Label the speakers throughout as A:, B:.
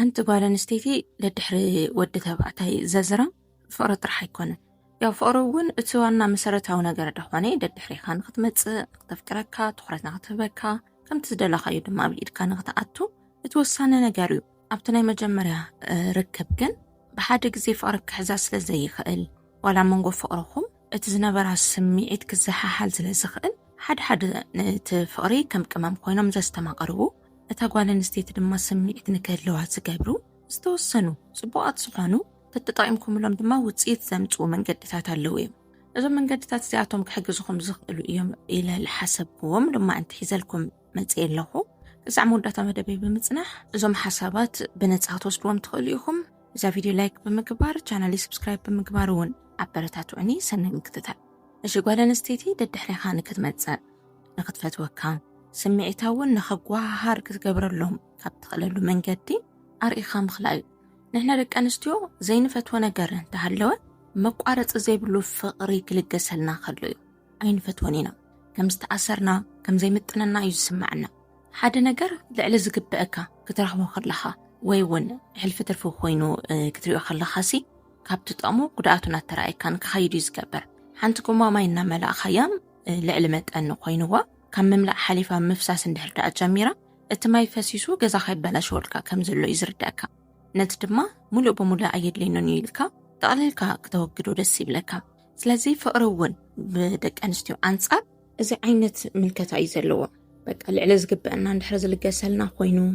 A: حنت قال نستيتي لدحري ودتها بعتها ززرة فقرة رح يكون يا فقرون اتوانا مسارتها ونقر دخواني لدحري خان ختمت تفكرك تخرجنا تبكا كم تزدل خيود ما بيد كان غتأتو اتوسانا نقاريو ابتناي مجمرة ركب كن بحاجة زي فقرك حزاس لزي خقل ولا منقو فقرهم اتزنا برا سميعيت كزحا حال زلزي خقل حد تفقري كم كمام خوينم زستما قربو እታጓለ ንስቴት ድማ ስምዒት ንከለዋ ዝገብሩ ዝተወሰኑ ጽቡቓት ዝኾኑ ተጠጣይምኩምሎም ድማ ውጽኢት ዘምጽኡ መንገድታት ኣለዉ እዮም እዞም መንገድታት እዚኣቶም ክሕግዙኹም ዝኽእሉ እዮም ኢለ ዝሓሰብክዎም ድማ እንት ሒዘልኩም መጽእ ኣለኹ ክሳዕ መወዳእታ መደበይ ብምጽናሕ እዞም ሓሳባት ብነጻ ክትወስድዎም ትኽእሉ ኢኹም እዛ ቪድዮ ላይክ ብምግባር ቻናለይ ሰብስክራይብ ብምግባር እውን ኣበረታትዑኒ ሰናይ ምክትታል እሺ ጓለ ንስቴቲ ደድሕሪኻ ንክትመጽእ ንክትፈትወካ سمعتاون نخقوها كتقبرلهم كابتخللو من قدي أرئيخا مخلايو نحنا لك أنستيو زين فتوى نقر تهلوه مقارت زي بلو فقري كلقسلنا خلويو أين فتوانينا كم استعسرنا كم زي متننا يسمعنا حدا نقر لعلى زقبئكا كترحمو خلخا ويون حلفة الفو خوينو كتريو خلخاسي كابتو تأمو قدعاتنا ترأي كان كخيدو يزقبر حانتكم ماما إنا ملا خيام لعلمت أنو خوينوا كم مملأ حليفة مفساس اندحر داء جميرة اتما يفسيسو جزا خيب بلا شوركا كم زلو يزرداكا نتدما ملو بمولا أيد لينو نيلكا تقللكا كتوقدو دسي بلكا سلازي فقرون بدك أنستيو أنصاب إذا عينت ملكتا يزلوا بك العلز قبأنا ندحرز لقاسلنا خوينو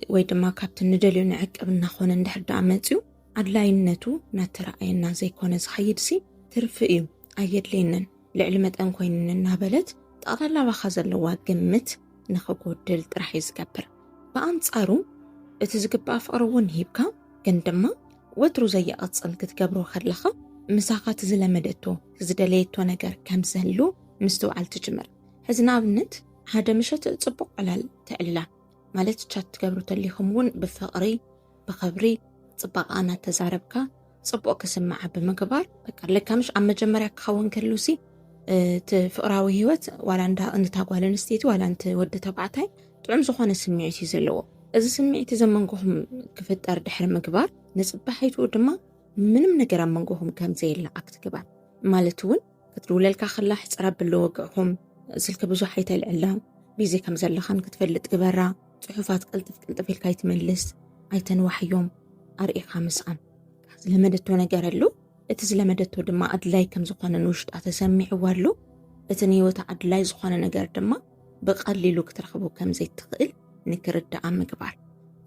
A: ويدما كابتن ندليو نعقبنا خونا ندحر داء ماتيو عدلاينتو ناترأينا زي كونز خيدسي ترفئيو أيد لينن لعلمت أنكوين النابلت تقرلا بخزلوا قمت نخقودل رح يزقبر بأنصارو اتزقب أفقرون هيبكا كندما وترو زي أتصل كتقبرو خلخا مساقات زلمدتو زدليتو نقر كم زهلو مستوعل تجمر حزنا بنت هذا مشت تصبق على التعليلا مالت تشات تقبرو تليخمون بفقري بخبري تصبق أنا تزاربكا تصبق كسمع بمقبار بكر لك مش عم جمرك خوان كلوسي تفقراوي هيوت ولا انت تاقوال نستيتي ولا انت ود تبعتاي طعم زخوان السميعيتي زلوه إذا سميعيتي زمنقوهم كفتار دحر مقبار نصبحيتو دما منم نقرا منقوهم كام زي العقد كبار مالتون كترو للكا خلاح صراب اللوقعهم سلك بزو حيتا العلام بيزي كم زلخان كتفلت كبارا صحوفات قلتف الكاي تملس ايتن وحيوم أرئي خامسان لمدتو نقرالو اتزلمدتو دما أدلاي كم زخوانا نوشت أتسمع والو اتنيوتا أدلاي زخوانا نقار دما بقليلو كترخبو كم زي تقل نكرد عام كبار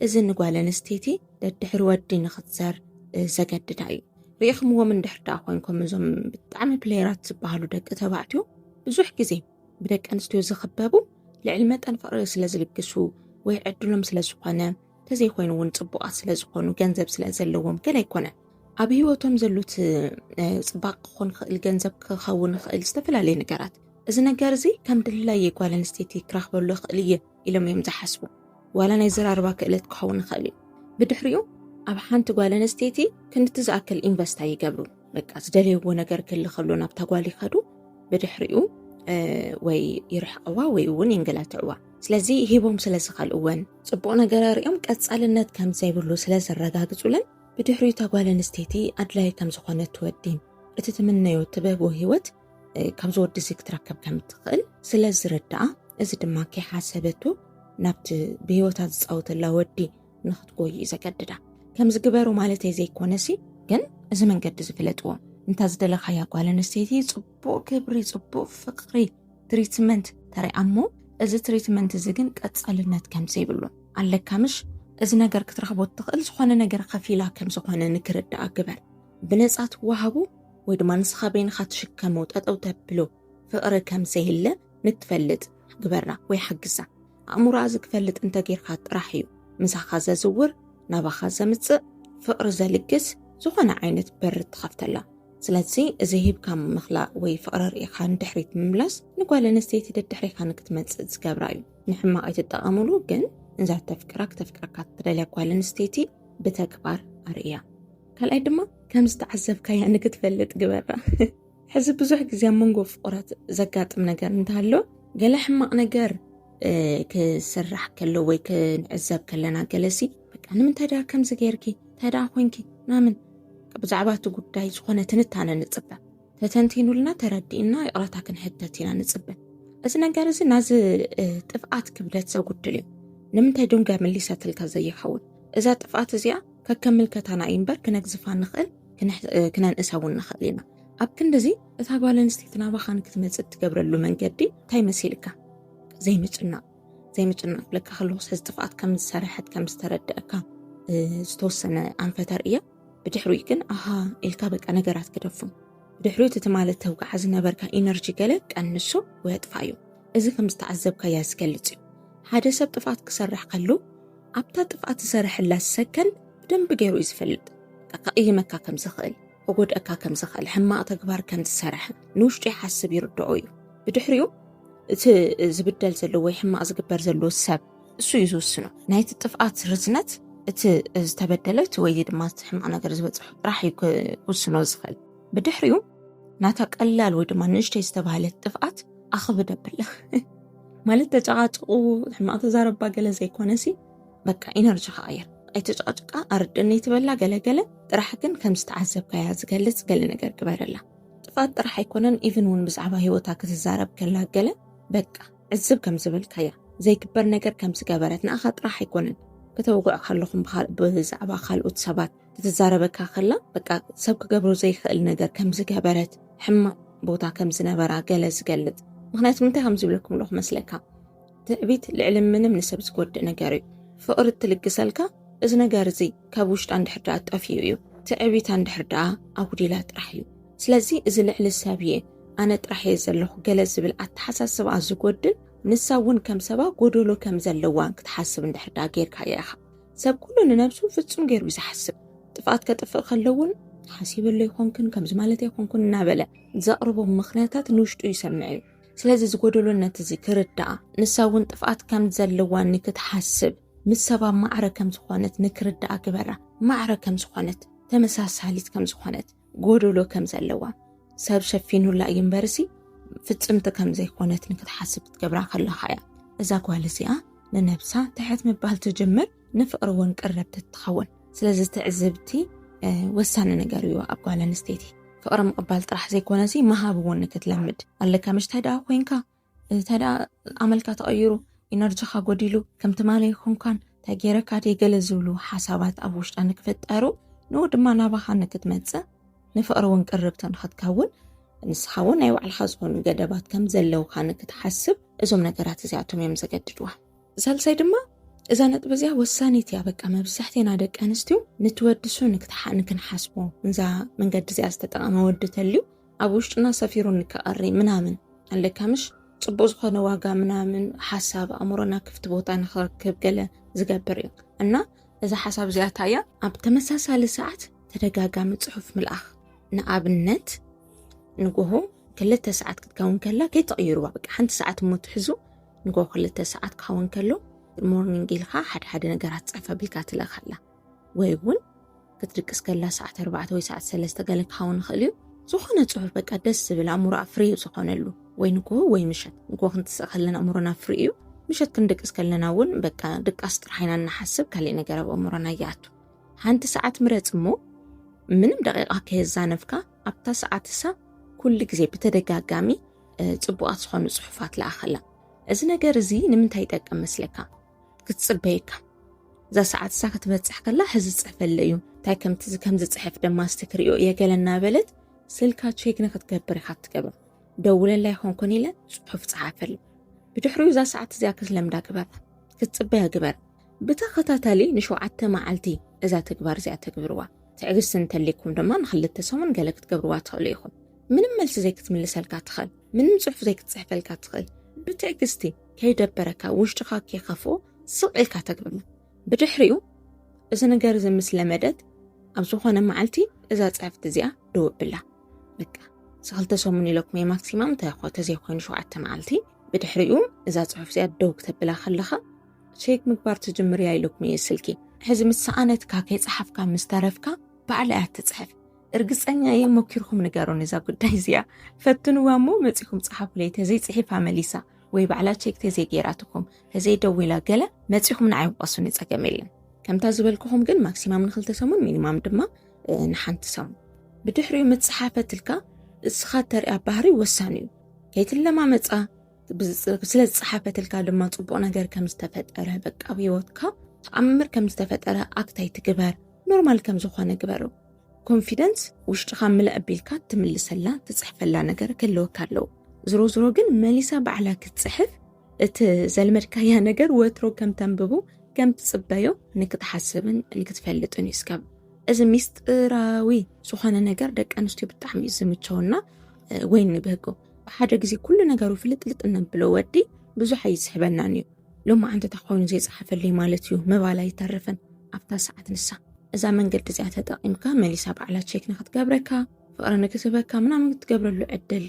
A: إذن نقوالا نستيتي دحر ودي نختصر زقد داي ريخم هو من دحر داخوينكم مزوم بتعمل بلايرات سبهالو دك تبعتو بزوح كزي بدك أنستيو زخبابو لعلمات أنفقر سلازلقسو ويعدلهم سلازخوانا تزي خوينوون صبوقات سلازخوانو جنزب سلازلوهم كلا يكونا أبي هو توم زلوت صباق خون الجنزب كخون استفل عليه نجارات إذا نجارزي كم دللا يقال نستيتي كراخ بلو خليه إلى ما يمزح حسبه ولا نزل أربعة قلت كخون خليه بدحريو أبحان تقال نستيتي كنت تزعك الإنفست يقبلوا لك أصدلي هو نجار كل خلونا بتقالي خدو بدحريو ويرح أوا ويون ينقلات أوا سلازي هيبهم سلاز خلوان صبونا جرار يوم كأسأل النت كم زي بلو سلاز الرجاج تقولن بدحري تقال نستيتي أدلاي كم زخانة تودين أتتمنى يتبابو هيوت كم زود دزيك تركب كم تقل سلاز ردعة إذا دماكي حاسبتو نبت بهيوتات صوت الله ودي نخد قوي إذا قددا كم زقبارو مالتي زي كونسي كن إذا من قد زفلتوا انت زدل خيا قال نستيتي صبو كبري صبو فقري تريتمنت تري أمو إذا تريتمنت زيقن كأتسأل النت كم سيبلون على كمش إذا نجار كترخبو تقل زخوانا نجار خفيلا كم زخوانا نكرد أكبر بنسات وهبو ويدما نسخة بين خات شكموت أو تبلو فقر كم سهلة نتفلت قبرنا ويحقزا أمور عزك فلت انت غير خات راحيو مسا خازا زور نابا خازا متص فقر زالقس زخوانا عينت برد خفتلا سلاتسي إذا هيب كام مخلاق وي فقر ريخان دحريت مملس نقوال نستيتي دحريخان كتمتس تسكابرايو نحما أي تتأملو جن نزعت تفكرك تدلي قوال نستيتي بتكبر أرئيا كالأي دما كم استعزب كاي أنك تفلت قبرة حزب بزوح كزيان منقو فقرات زكاة من نقر انتهالو قال حما نقر كسرح كلو وي كنعزب كلنا جلسي ንምንታይ ዳ ከምዚ ጌርኪ ተዳ ኮንኪ ናምን ብዛዕባቱ ጉዳይ ዝኾነ ትንታነ ንጽበ ተተንቲኑልና ተረዲእና ይቕረታ ክንሕተት ኢና ንጽበ እዚ ነገር እዚ ናዚ ጥፍኣት ክብደት ዘጉድል እዩ ንምንታይ ዶንጋ መሊሰትልካ ዘይኸውን እዛ ጥፍኣት እዚኣ ከከምልከታና እምበር ክነግዝፋ ንኽእል ክነንእሰውን ንኽእል ኢና ኣብ ክንዲዚ እታ ጓል ኣንስተይቲ ናባኻ ንክትመጽእ ትገብረሉ መንገዲ እንታይ መሲልካ ዘይምጭናቕ ክብለካ ከለኹ ሕዚ ጥፍኣት ከም ዝሰርሐት ከም ዝተረድአካ ዝተወሰነ ኣንፈተር እያ ብድሕሪኡ ግን ኢልካ በቃ ነገራት ክደፉም ብድሕሪኡ እቲ ማለት ተውቃዕ ዝነበርካ ኢነርጂ ገለ ቀንሶ ወይ ኣጥፋዩ እዚ ከም ዝተዓዘብካ ዝገልጽ እዩ ሓደ ሰብ ጥፍኣት ክሰርሕ ከሉ ኣብታ ጥፍኣት ዝሰርሕላ ሰከን ብደንብ ገይሩ እዩ ዝፈልጥ ከቕይመካ ከም ዝኽእል ክጎድአካ ከም ዝኽእል ሕማቕ ተግባር ከም ዝሰርሐ ንውሽጡ ይሓስብ ይርድዖ እዩ ብድሕሪኡ እቲ ዝብደል ዘሎ ወይ ሕማቕ ዝግበር ዘሎ ሰብ እሱ እዩ ዝውስኖ ናይቲ ጥፍኣት ርዝነት እቲ ዝተበደለት ወይ ድማ ሕማቕ ነገር ዝበፅሑ ጥራሕ እዩ ክውስኖ ዝኽእል ብድሕሪኡ ናታ ቀላል ወይ ድማ ንእሽተይ ዝተባሃለት ጥፍኣት ኣኽብደ ኣብላ ማለት ተጨቃጭቁ ሕማቕ ተዛረባ ገለ ዘይኮነሲ በቃ ኢነርጂ ከቐይር ኣይተጨቃጭቃ ኣርድነይ ትበላ ገለገለ ጥራሕ ግን ከም ዝተዓዘብካያ ዝገልጽ ገለ ነገር ግበረላ ጥፍኣት ጥራሕ ኣይኮነን ኢቭን እውን ብዛዕባ ሂወታ ክትዛረብ ከላ ገለ በቃ ዕዝብ ከም ዝብልካያ ዘይግበር ነገር ከም ዝገበረት ንኣኻ ጥራሕ ኣይኮነን ከተወግዕ ከለኹም ብዛዕባ ካልኦት ሰባት ክትዛረበካ ከላ በቃ ሰብ ክገብሮ ዘይኽእል ነገር ከም ዝገበረት ሕማቕ ቦታ ከም ዝነበራ ገለ ዝገልጽ ምክንያቱ ምንታይ ከም ዝብለኩም ለኹ መስለካ ትዕቢት ልዕሊ ምንም ንሰብ ዝጎድእ ነገር እዩ ፍቕሪ ትልግሰልካ እዚ ነገር እዚ ካብ ውሽጣ እንድሕር ደኣ ጠፊኡ እዩ ትዕቢታ እንድሕር ደኣ ኣጉዲላ ጥራሕ እዩ ስለዚ እዚ ልዕሊ ሰብ እየ ኣነ ጥራሕ እየ ዘለኹ ገለ ዝብል ኣተሓሳስባ ዝጎድል ንሳ እውን ከም ሰባ ጎደሎ ከም ዘለዋ ክትሓስብ እንድሕር ደኣ ጌርካ ኢኻ ሰብ ኩሉ ንነብሱ ፍጹም ገይሩ ዝሓስብ ጥፍኣት ከጥፍእ ከለውን ሓሲበሎ ይኾንክን ከምዚ ማለት ኣይኮንኩን እናበለ ዘቕርቦም ምኽንያታት ንውሽጡ ይሰምዕ እዩ ስለዚ ዝጎደሎነት እዚ ክርዳኣ ንሳ እውን ጥፍኣት ከም ዘለዋ ንክትሓስብ ምስ ሰባ ማዕረ ከም ዝኾነት ንክርዳኣ ግበራ ማዕረ ከም ዝኾነት ተመሳሳሊት ከም ዝኾነት ጎደሎ ከም ዘለዋ ሰብ ሸፊኑላ እምበርሲ ፍጽምቲ ከም ዘይኮነት ንክትሓስብ ትገብራ ከለኻ እያ እዛ ጓል እዚኣ ንነብሳ ትሕት ምባል ትጅምር ንፍቕሪ እውን ቅረብቲ ትኸውን ስለዚ ትዕዝብቲ ወሳኒ ነገር እዩ ኣብ ጓል ኣንስተይቲ ፍቕሪ ምቕባል ጥራሕ ዘይኮነሲ መሃብ እውን ንክትለምድ ኣለካ ምሽ ተደኣ ኮንካ ተደኣ ኣመልካ ተቐይሩ ኢነርጂኻ ጎዲሉ ከምቲ ማለ ይኾንካን ተጌረካ ደገለ ዝብሉ ሓሳባት ኣብ ውሽጣ ንክፍጠሩ ንኡ ድማ ናባኻ ንክትመጽእ ንፍቕሪ እውን ቅርብቲ ንኽትከውን ንስኻ እውን ናይ ባዕልኻ ዝኾኑ ገደባት ከም ዘለውካ ንክትሓስብ እዞም ነገራት እዚኣቶም እዮም ዘገድድዋ ሳልሳይ ድማ እዛ ነጥብ እዚኣ ወሳኒት እያ በቃ መብዛሕትኤና ደቂ ኣንስትዮ ንትወድሱ ንክንሓስቦ እንዛ መንገዲ እዚኣ ዝተጠቐመ ወዲ ተልዩ ኣብ ውሽጡና ሰፊሩ ንክቐሪ ምናምን ኣለካ ምሽ ጽቡቕ ዝኾነ ዋጋ ምናምን ሓሳብ ኣእምሮና ክፍቲ ቦታ ንኽረክብ ገለ ዝገብር እዩ እና እዛ ሓሳብ እዚኣ ታያ ኣብ ተመሳሳሊ ሰዓት ተደጋጋሚ ጽሑፍ ምልኣኽ ንኣብነት ንጎሆ 2 ሰዓት ክትከውን ከላ ከይተቐይሩዋ በቃ ሓንቲ ሰዓት እሞትሕዙ ንጎሆ 2 ሰዓት ክኸውን ከሎ ሞርኒንግ ኢልካ ሓደ ነገራት ጽሕፈ ቢልካ ትለኻላ ወይ እውን ክትድቅስ ከላ ሰዓት 4 ወይ ሰዓት 3 ገለ ክኸውን ይኽእል እዩ ዝኾነ ጽሑፍ በቃ ደስ ዝብል ኣእምሮ ፍሪ ዝኾነሉ ወይ ንጎሆ ወይ ምሸት ንጎሆ ክንትስእ ከለና ኣእምሮና ፍሪ እዩ ምሸት ክንድቅስ ከለና እውን በቃ ድቃስ ጥራሕና እናሓስብ ካልእ ነገር ኣብ ኣእምሮና ይኣቱ ሓንቲ ሰዓት ምረጽ እሞ ምንም ደቂቓ ከየዛነፍካ ኣብታ ሰዓት እሳ ኩሉ ግዜ ብተደጋጋሚ ጽቡቓት ዝኾኑ ጽሑፋት ለኣኸላ እዚ ነገር እዚ ንምንታይ ይጠቅም መስለካ ክትጽበይካ እዛ ሰዓት እሳ ክትበጽሕ ከላ ሕዚ ጽሕፈለ እዩ እንታይ ከምዚ ጽሕፍ ድማ ስትክሪኦ የገለና በለት ስልካ ቼክ ንክትገብር ኢኻ ትገብር ደውለላ ይኾንኩን ኢለ ጽሑፍ ጽሓፈሉ ብድሕሪኡ እዛ ሰዓት እዚኣ ክትለምዳ ግበር ክትጽበያ ግበር ብተኸታታሊ ን7 መዓልቲ እዛ ተግባር እዚኣ ተግብርዋ ትዕግስቲ እንተልይኩም ድማ ን2 ሰሙን ገለ ክትገብርዋ ትኽእሉ ኢኹም ምንም መልሲ ዘይክትምልሰልካ ትኽእል ምንም ጽሑፍ ዘይክትጽሕፈልካ ትኽእል ብትዕግስቲ ከይደበረካ ውሽጥኻ ከይኸፍኦ ስቕ ኢልካ ተግብር ብድሕሪኡ እዚ ነገር እዚ ምስ ለመደት ኣብ ዝኾነ መዓልቲ እዛ ጽሕፍት እዚኣ ደው ብላ በቃ 2 ሰሙን ኢለኩም ማክሲማም ተኾተ ዘይኮይኑ 7 መዓልቲ ብድሕሪኡ እዛ ጽሑፍ እዚኣ ደው ክትብላ ከለኻ ቼክ ምግባር ትጅምር ያ ኢለኩም ስልኪ ሕዚ ምስ ሰኣነትካ ከይጽሓፍካ ምስ ተረፍካ ባዕላ ትጽሕፍ እርግጸኛ የሞኪርኩም ንገሩን እዛ ጉዳይ እዚኣ ፈትንዋ እሞ መጺኹም ጽሓፍ ለይ ተዘይ ጽሒፋ መሊሳ ወይ ባዕላ ቼክ ተዘይ ጌራትኩም ተዘይ ደው ኢላ ገለ መጺኹም ንዓይ ወቀሱን ይጸገም የለን ከምታ ዝበልኩኹም ግን ማክሲማም ን2 ሰሙን ሚኒማም ድማ ን1 ሰሙን ብድሕሪኡ ምጽሓፈትልካ እስኻ ተርእያ ባህሪ ወሳኒ እዩ ከይትለማመጻ ስለ ዝጽሓፈትልካ ድማ ጽቡቕ ነገር ከም ዝተፈጠረ በቃ ብህይወትካ ተኣምር ከም ዝተፈጠረ ኣክታይ ትግበር ኖርማል ከም ዝኾነ ግበሩ ኮንፊደንስ ውሽጥኻ ምልእ ኣቢልካ ትምልሰላ ትጽሕፈላ ነገር ክህልወካ ኣለዎ ዝሮ ግን መሊሳ ባዕላ ክትጽሕፍ እቲ ዘልመድካያ ነገር ወትሮ ከም ተንብቡ ከም ትጽበዮ ንክትሓስብን ንክትፈልጥን ይስከብ እዚ ሚስጥራዊ ዝኾነ ነገር ደቂ ኣንስትዮ ብጣዕሚ ዝምቸውና ወይ ንብህጎ ብሓደ ግዜ ኩሉ ነገሩ ፍልጥልጥ እንብሎ ወዲ ብዙሕ ይስሕበናን እዩ ሎማ አንተ ተኾይኑ ዘይጽሓፈልይ ማለት እዩ መባላ ይተርፍን ኣብታ ሰዓት ንሳ እዛ መንገዲ እዚኣ ተጠቒምካ መሊሳ ባዕላ ቼክ ንክትገብረካ ፍቕሪ ንክትበካ ምናምን ክትገብረሉ ዕድል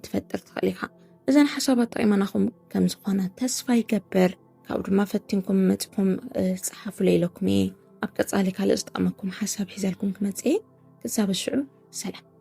A: ትፈጥር ትኽእል ኢኻ እዘን ሓሳባት ጠቒመናኹም ከም ዝኾነ ተስፋ ይገብር ካብኡ ድማ ፈቲንኩም መጽኩም ጽሓፉ ለይለኩም ኣብ ቀጻሊ ካልእ ዝጠቕመኩም ሓሳብ ሒዘልኩም ክመጽ ክሳብ ሽዑ ሰላም